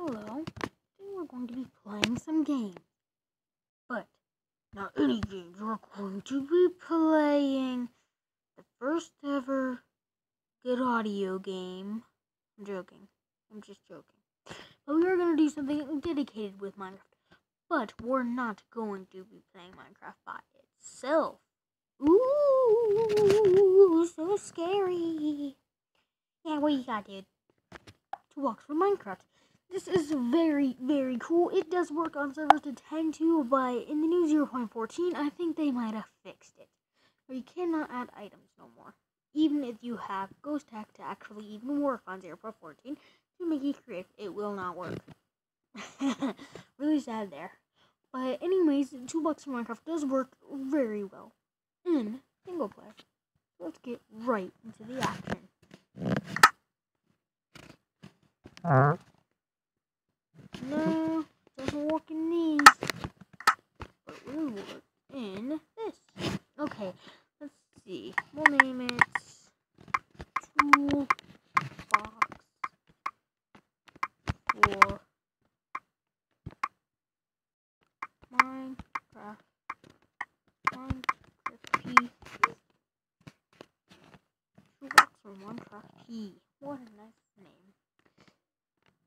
Hello, today we're going to be playing some games, but not any games. We're going to be playing the first ever good audio game. I'm joking. I'm just joking. But we are going to do something dedicated with Minecraft, but we're not going to be playing Minecraft by itself. Ooh, so scary. Yeah, what you got, dude? Toolbox for Minecraft. This is very, very cool. It does work on servers to 10.2, but in the new 0.14, I think they might have fixed it. Where you cannot add items no more. Even if you have Ghost Tech to actually even work on 0.14 to make it creative, it will not work. Really sad there. But anyways, Toolbox for Minecraft does work very well in single player. So let's get right into the action. No, doesn't work in these, but it will work in this. Okay, let's see. We'll name it toolbox for Minecraft. Toolbox for Minecraft P. What a nice name.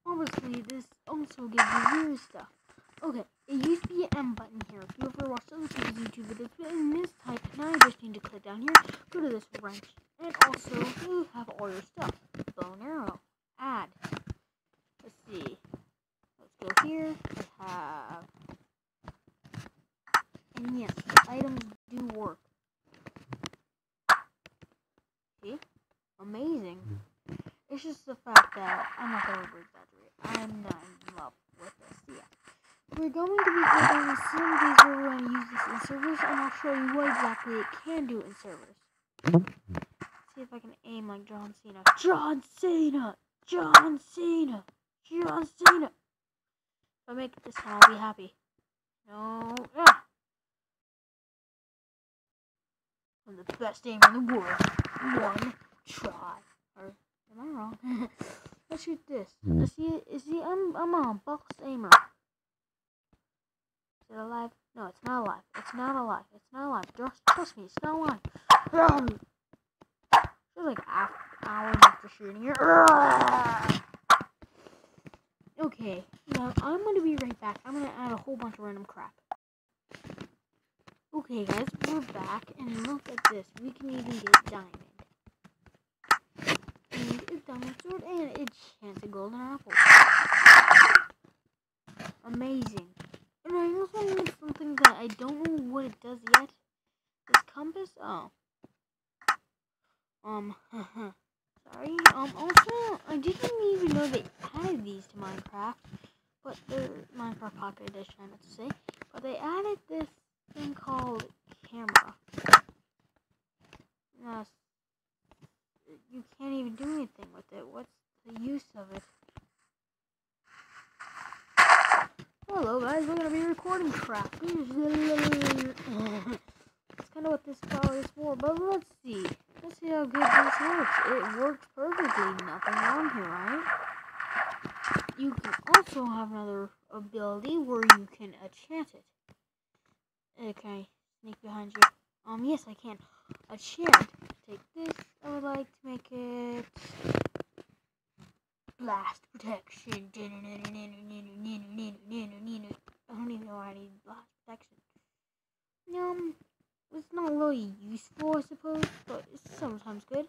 Obviously, this also gives you weird stuff. Okay, it used to be an M button here. If you ever watched other people's YouTube videos, but in this type, now you just need to click down here, go to this wrench, and also you have all your stuff. Bow and arrow. Add. Let's see. Let's go here. We have. And yes, the items do work. See? Amazing. It's just the fact that I'm not going to over-exaggerate. I'm not in love with this. Yeah. We're going to be doing some days where we're going to use this in servers, and I'll show you what exactly it can do in servers. See if I can aim like John Cena. John Cena! John Cena! John Cena! If I make it this time, I'll be happy. No. Ah! I'm the best aimer in the world. One try. Or am I wrong? Let's shoot this. See, I'm a box aimer. Is it alive? No, it's not alive. It's not alive. It's not alive. Trust me, it's not alive. Feels like hours after shooting it. Okay, now I'm gonna be right back. I'm gonna add a whole bunch of random crap. Okay, guys, we're back, and look at this. We can even get diamond. And a diamond sword, and it chants a golden apple. Amazing. And I also need something that I don't know what it does yet. This compass? Oh. Sorry. Also, I didn't even know they added these to Minecraft. But they're Minecraft Pocket Edition, I meant to say. But they added this thing called camera. You can't even do anything with it. What's the use of it? Hello guys, we're gonna be recording crap. That's kind of what this power is for, but let's see. Let's see how good this works. It works perfectly. Nothing wrong here, right? You can also have another ability where you can enchant it. Okay, sneak behind you. Yes, I can. Enchant. Take this. I would like to make it blast protection. I don't even know why I need blast protection. It's not really useful, I suppose, but it's sometimes good.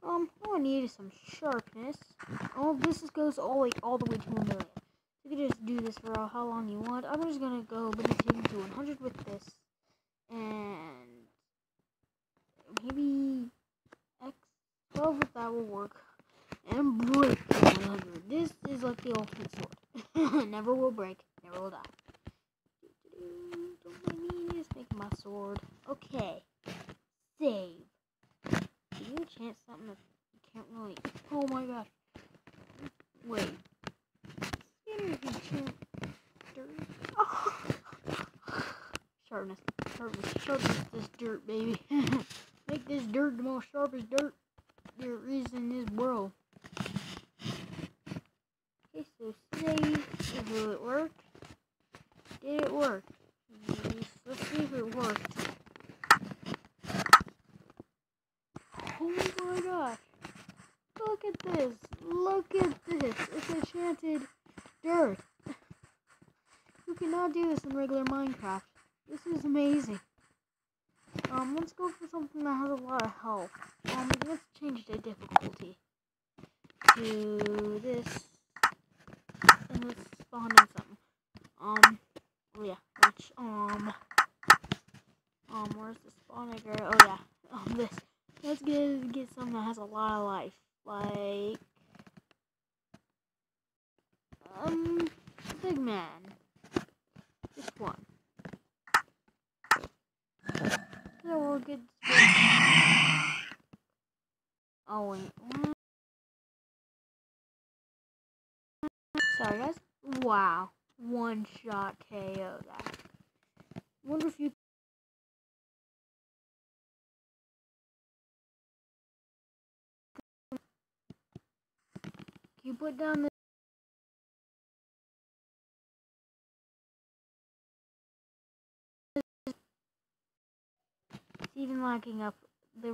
All I need is some sharpness. This goes all the way to 1 million. You can just do this for how long you want. I'm just gonna go limited to 100 with this, and maybe X12 if that will work. And break 100. This is like the ultimate sword. Never will break, never will die. Don't mind me, just make my sword. Okay. Save. Can you enchant something that you can't really... Oh my gosh. Wait. You can enchant dirt. Oh. Sharpness this dirt, baby. Make this dirt the most sharpest dirt there is in this world. Okay, so save. Will it work? Did it work? Let's see if it worked. Oh my gosh. Look at this. Look at this. It's enchanted dirt. You cannot do this in regular Minecraft. This is amazing. Let's go for something that has a lot of health. Let's change the difficulty to this. And let's spawn in something. Oh yeah, which, where's the spawner? Oh yeah, this. Let's get something that has a lot of life. Like, big man. Just one. So we'll get. Oh wait. Sorry guys. Wow. One shot KO that. Wonder if you put down the. It's even locking up the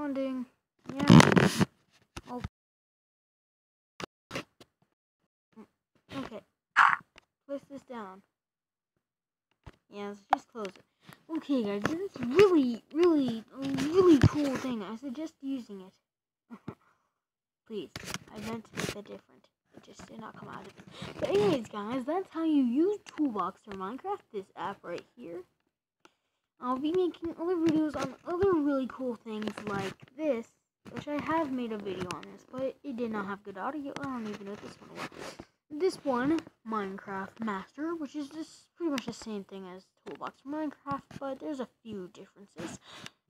responding. Yeah. Oh. Okay. Place this down. Yeah, let's just close it. Okay, guys, this is really cool thing. I suggest using it. Please, I meant to make that different. It just did not come out of it. But anyways, guys, that's how you use Toolbox for Minecraft. This app right here. I'll be making other videos on other really cool things like this, which I have made a video on this, but it did not have good audio. I don't even know what this one was. This one, Minecraft Master, which is just pretty much the same thing as Toolbox for Minecraft, but there's a few differences.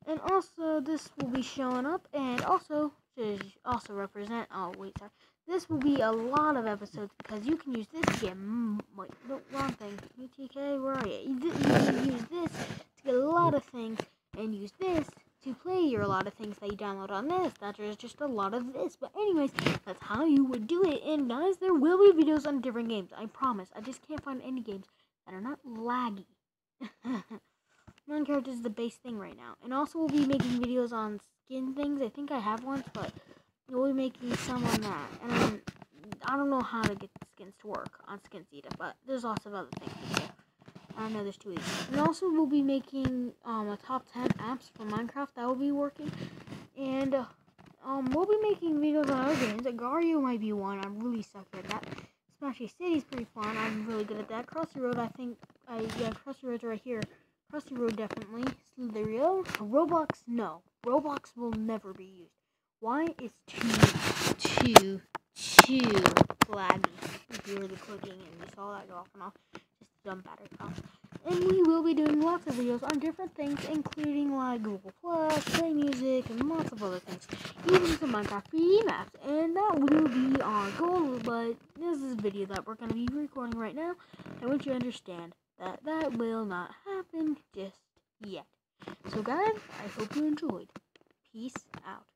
And also, this will be showing up, and also, to also represent, oh wait, sorry, this will be a lot of episodes, because you can use this to get, wait, no, wrong thing, UTK, where are you? You can use this to get a lot of things, and use this to play your a lot of things that you download on this. That is just a lot of this. But anyways, that's how you would do it. And guys, there will be videos on different games. I promise. I just can't find any games that are not laggy. Minecraft is the base thing right now. And also we'll be making videos on skin things. I think I have one, but we'll be making some on that. And I don't know how to get the skins to work on Skinsita, but there's lots of other things to do. I know there's 2 weeks. And also we'll be making a top 10 apps for Minecraft that will be working. And we'll be making videos on other games. Agario might be one. I'm really suck at that. Smashy City's pretty fun. I'm really good at that. Crossy Road, I think yeah, Crossy Road's right here. Crossy Road definitely. Slitherio. Roblox, no. Roblox will never be used. Why? It's too laggy. If you were the clicking and you saw that go off and off. Dumb battery costs. And we will be doing lots of videos on different things, including like Google Plus, Play Music, and lots of other things. Even some Minecraft 3D maps. And that will be our goal, but this is a video that we're going to be recording right now. I want you to understand that that will not happen just yet. So guys, I hope you enjoyed. Peace out.